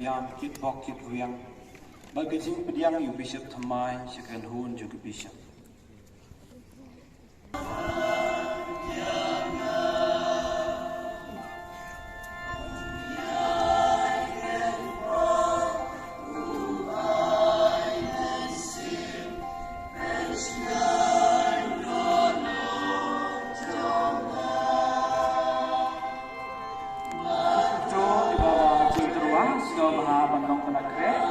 ยามคิดบอกคิดเวียงบางกระจิงเปลี่ยนอยู่บิชบทำไมฉันกันหูนอยู่กับบิชบNong penakret,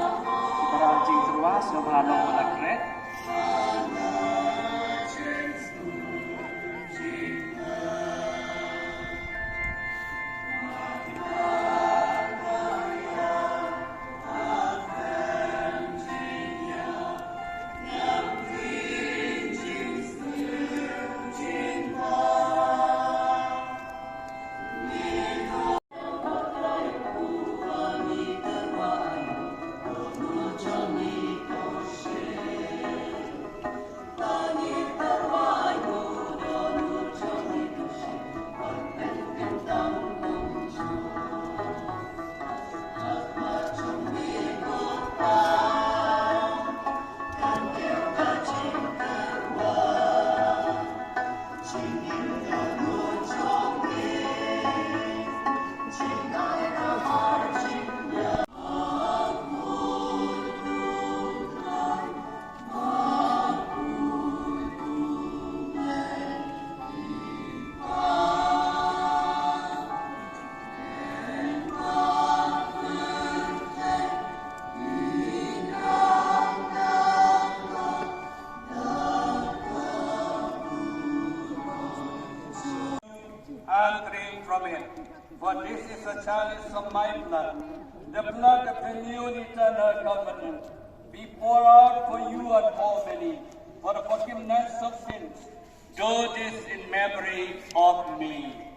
berarti terus nong penakret. And drink from it, for this is a chalice of my blood, the blood of the new and eternal covenant, be poured out for you and for many, for the forgiveness of sins. Do this in memory of me.